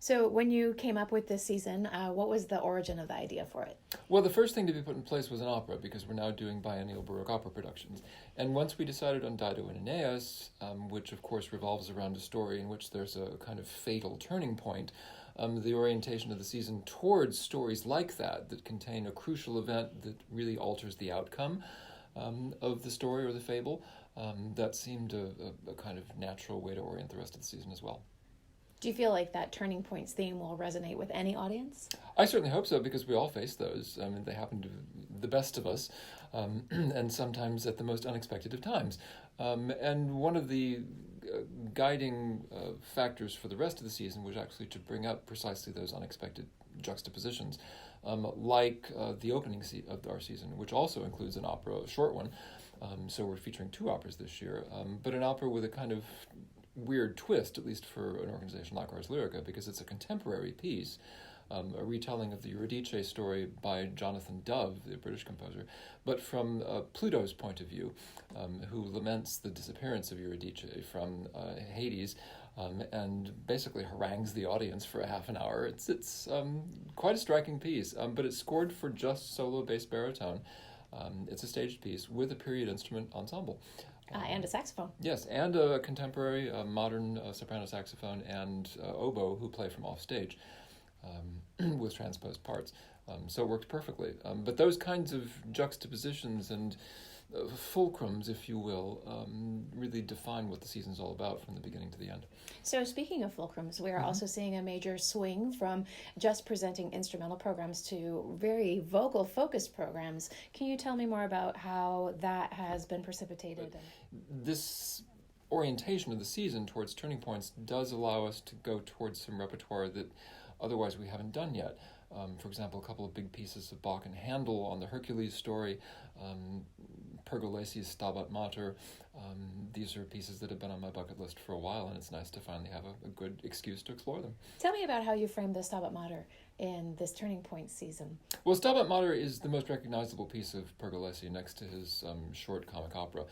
So when you came up with this season, what was the origin of the idea for it? Well, the first thing to be put in place was an opera, because we're now doing biennial Baroque opera productions. And once we decided on Dido and Aeneas, which of course revolves around a story in which there's a kind of fatal turning point, the orientation of the season towards stories like that contain a crucial event that really alters the outcome of the story or the fable, that seemed a kind of natural way to orient the rest of the season as well. Do you feel like that turning points theme will resonate with any audience? I certainly hope so, because we all face those. I mean, they happen to the best of us, and sometimes at the most unexpected of times. And one of the guiding factors for the rest of the season was actually to bring up precisely those unexpected juxtapositions, like the opening of our season, which also includes an opera, a short one. So we're featuring 2 operas this year, but an opera with a kind of weird twist, at least for an organization like Ars Lyrica, because it's a contemporary piece, a retelling of the Eurydice story by Jonathan Dove, the British composer, but from Pluto's point of view, who laments the disappearance of Eurydice from Hades, and basically harangues the audience for a half an hour. It's quite a striking piece, but it's scored for just solo bass baritone. It's a staged piece with a period instrument ensemble. And a saxophone. Yes, and a contemporary, modern soprano saxophone and oboe who play from off stage with transposed parts. So it worked perfectly. But those kinds of juxtapositions and fulcrums, if you will, really define what the season's all about from the beginning to the end. So speaking of fulcrums, we are also seeing a major swing from just presenting instrumental programs to very vocal focused programs. Can you tell me more about how that has been precipitated? This orientation of the season towards turning points does allow us to go towards some repertoire that otherwise we haven't done yet. For example, a couple of big pieces of Bach and Handel on the Hercules story, Pergolesi's Stabat Mater. These are pieces that have been on my bucket list for a while, and it's nice to finally have a good excuse to explore them. Tell me about how you framed the Stabat Mater in this Turning Point season. Well, Stabat Mater is the most recognizable piece of Pergolesi next to his short comic opera.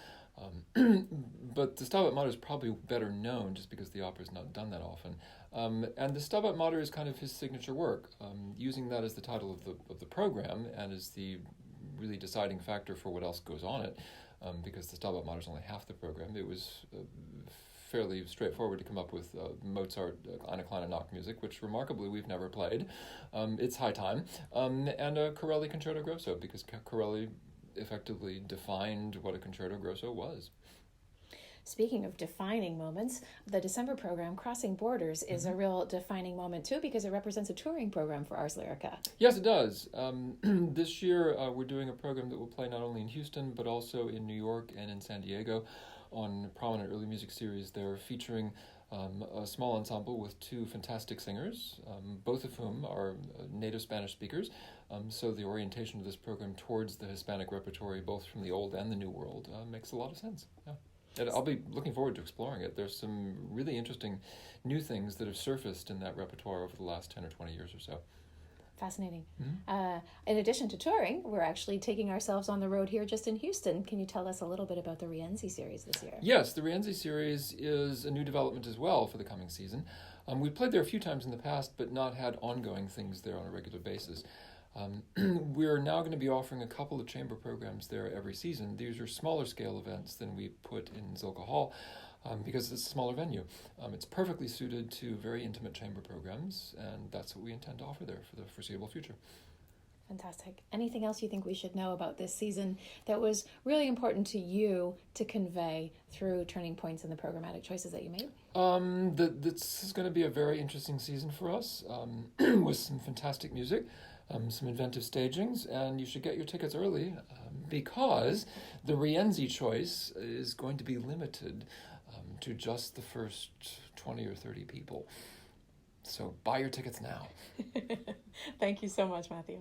But the Stabat Mater is probably better known just because the opera is not done that often. And the Stabat Mater is kind of his signature work, using that as the title of the program and as the really deciding factor for what else goes on it, because the Stabat Mater is only half the program. It was fairly straightforward to come up with Mozart, Eine kleine Nachtmusik, which remarkably we've never played. It's high time. And a Corelli Concerto Grosso, because Corelli effectively defined what a Concerto Grosso was. Speaking of defining moments, the December program, Crossing Borders, is a real defining moment too, because it represents a touring program for Ars Lyrica. Yes, it does. This year we're doing a program that will play not only in Houston, but also in New York and in San Diego on prominent early music series. They're featuring a small ensemble with 2 fantastic singers, both of whom are native Spanish speakers. So the orientation of this program towards the Hispanic repertory, both from the old and the new world, makes a lot of sense. Yeah. And I'll be looking forward to exploring it. There's some really interesting new things that have surfaced in that repertoire over the last 10 or 20 years or so. Fascinating. In addition to touring, we're actually taking ourselves on the road here just in Houston. Can you tell us a little bit about the Rienzi series this year? Yes, the Rienzi series is a new development as well for the coming season. We've played there a few times in the past, but not had ongoing things there on a regular basis. We're now going to be offering a couple of chamber programs there every season. These are smaller scale events than we put in Zilka Hall, because it's a smaller venue. It's perfectly suited to very intimate chamber programs, and that's what we intend to offer there for the foreseeable future. Fantastic. Anything else you think we should know about this season that was really important to you to convey through turning points in the programmatic choices that you made? This is going to be a very interesting season for us, with some fantastic music, some inventive stagings, and you should get your tickets early, because the Rienzi choice is going to be limited to just the first 20 or 30 people. So buy your tickets now. Thank you so much, Matthew.